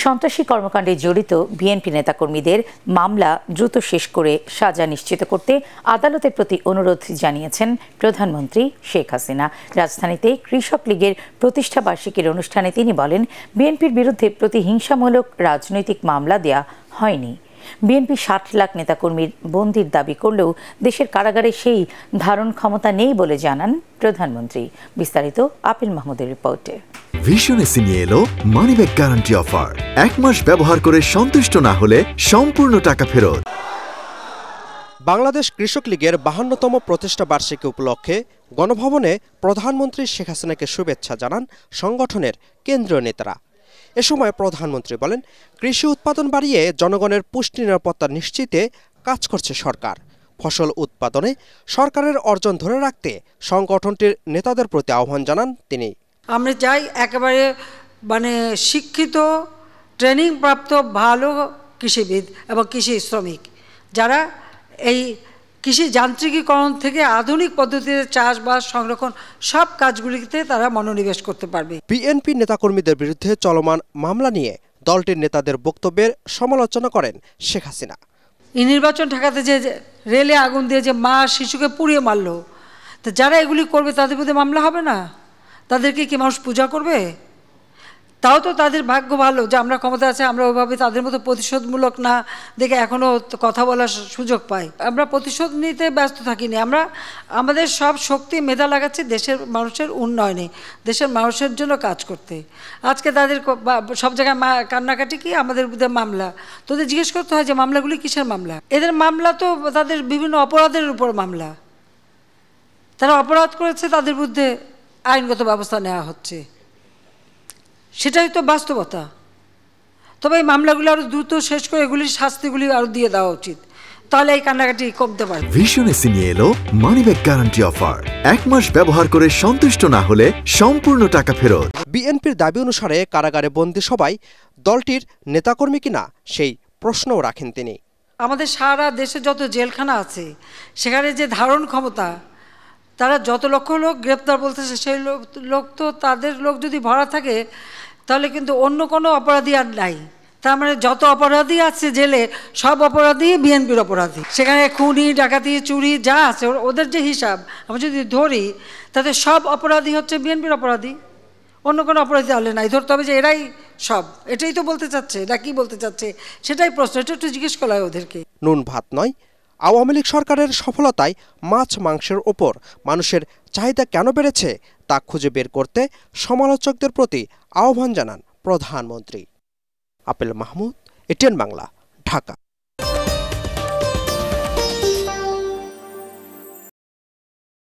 সন্ত্রাসী কর্মকাণ্ডে জড়িত বিএনপি নেতাকর্মীদের মামলা দ্রুত শেষ করে সাজা নিশ্চিত করতে আদালতের প্রতি অনুরোধ জানিয়েছেন প্রধানমন্ত্রী শেখ হাসিনা। রাজধানীতে কৃষক লীগের প্রতিষ্ঠা বার্ষিকীর অনুষ্ঠানে তিনি বলেন, বিএনপির বিরুদ্ধে প্রতিহিংসামূলক রাজনৈতিক মামলা দেয়া হয়নি। বিএনপি ৬০ লাখ নেতাকর্মীর বন্দির দাবি করলেও দেশের কারাগারে সেই ধারণ ক্ষমতা নেই বলে জানান প্রধানমন্ত্রী। বিস্তারিত আপিল মাহমুদের রিপোর্টে। ভিশন এসি নিয়ে এলো মানিব্যাগ গ্যারান্টি অফার। ১ মাস ব্যবহার করে সন্তুষ্ট না হলে সম্পূর্ণ টাকা ফেরত। বাংলাদেশ কৃষক লীগের ৫২তম প্রতিষ্ঠা বার্ষিকী উপলক্ষে গণভবনে প্রধানমন্ত্রী শেখ হাসিনাকে শুভেচ্ছা জানান সংগঠনের কেন্দ্রীয় নেতারা। এ সময় প্রধানমন্ত্রী বলেন, কৃষি উৎপাদন বাড়িয়ে জনগণের পুষ্টি নিরাপত্তা নিশ্চিতে কাজ করছে সরকার। ফসল উৎপাদনে সরকারের অর্জন ধরে রাখতে সংগঠনটির নেতাদের প্রতি আহ্বান জানান তিনি। আমরা চাই একেবারে শিক্ষিত, ট্রেনিং প্রাপ্ত ভালো কৃষিবিদ এবং কৃষি শ্রমিক, যারা এই কৃষি যান্ত্রিকীকরণ থেকে আধুনিক পদ্ধতিতে চাষবাস, সংরক্ষণ সব কাজগুলিতে তারা মনোনিবেশ করতে পারবে। বিএনপি নেতাকর্মীদের বিরুদ্ধে চলমান মামলা নিয়ে দলটির নেতাদের বক্তব্যের সমালোচনা করেন শেখ হাসিনা। এই নির্বাচন ঠেকাতে যে রেলে আগুন দিয়ে যে মা শিশুকে পুড়িয়ে মারলো, তো যারা এগুলি করবে তাদের বিরুদ্ধে মামলা হবে না? তাদেরকে কি মানুষ পূজা করবে? তাও তো তাদের ভাগ্য ভালো যে আমরা ক্ষমতা আছে, আমরা ওইভাবে তাদের মতো প্রতিশোধমূলক না দেখে এখনও কথা বলার সুযোগ পাই। আমরা প্রতিশোধ নিতে ব্যস্ত থাকিনি, আমরা আমাদের সব শক্তি মেধা লাগাচ্ছি দেশের মানুষের উন্নয়নে, দেশের মানুষের জন্য কাজ করতে। আজকে তাদের সব জায়গায় কান্নাকাটি কি আমাদের বিরুদ্ধে মামলা, তোদের জিজ্ঞেস করতে হয় যে মামলাগুলি কিসের মামলা? এদের মামলা তো তাদের বিভিন্ন অপরাধের উপর মামলা। তারা অপরাধ করেছে, তাদের বিরুদ্ধে আইনগত ব্যবস্থা নেওয়া হচ্ছে, সেটাই তো বাস্তবতা। তবে এই মামলাগুলো আরো দ্রুত শেষ করে এগুলির শাস্তিগুলি আরো দিয়ে দেওয়া উচিত, তাহলে এই কান্নাকাটি কমতে পারে। ভিশন এসি নিয়ে এলো মানিব্যাগ গ্যারান্টি অফার। ১ মাস ব্যবহার করে সন্তুষ্ট না হলে সম্পূর্ণ টাকা ফেরত। বিএনপির দাবি অনুসারে কারাগারে বন্দী সবাই দলটির নেতাকর্মী কিনা সেই প্রশ্নও রাখেন তিনি। আমাদের সারা দেশে যত জেলখানা আছে, সেখানে যে ধারণ ক্ষমতা, তারা যত লক্ষ লোক গ্রেপ্তার বলতেছে, সেই লোক তো তাদের লোক যদি ভরা থাকে তাহলে কিন্তু অন্য কোনো অপরাধী আর নাই। তার মানে যত অপরাধী আছে জেলে, সব অপরাধী বিএনপির অপরাধী। সেখানে খুনি, ডাকাতি, চুরি যা আছে ওদের যে হিসাব আমরা যদি ধরি, তাতে সব অপরাধী হচ্ছে বিএনপির অপরাধী, অন্য কোনো অপরাধী তাহলে নাই। ধরতে হবে যে এরাই সব। এটাই তো বলতে চাচ্ছে, না কি বলতে চাচ্ছে সেটাই প্রশ্ন। এটা একটু জিজ্ঞেস করা হয় ওদেরকে। নুন ভাত নয়, আওয়ামী লীগ সরকারের সফলতায় মাছ মাংসের ওপর মানুষের চাহিদা কেন বেড়েছে তা খুঁজে বের করতে সমালোচকদের প্রতি আহ্বান জানান প্রধানমন্ত্রী। Appeal Mahmud, ATN Bangla, Dhaka.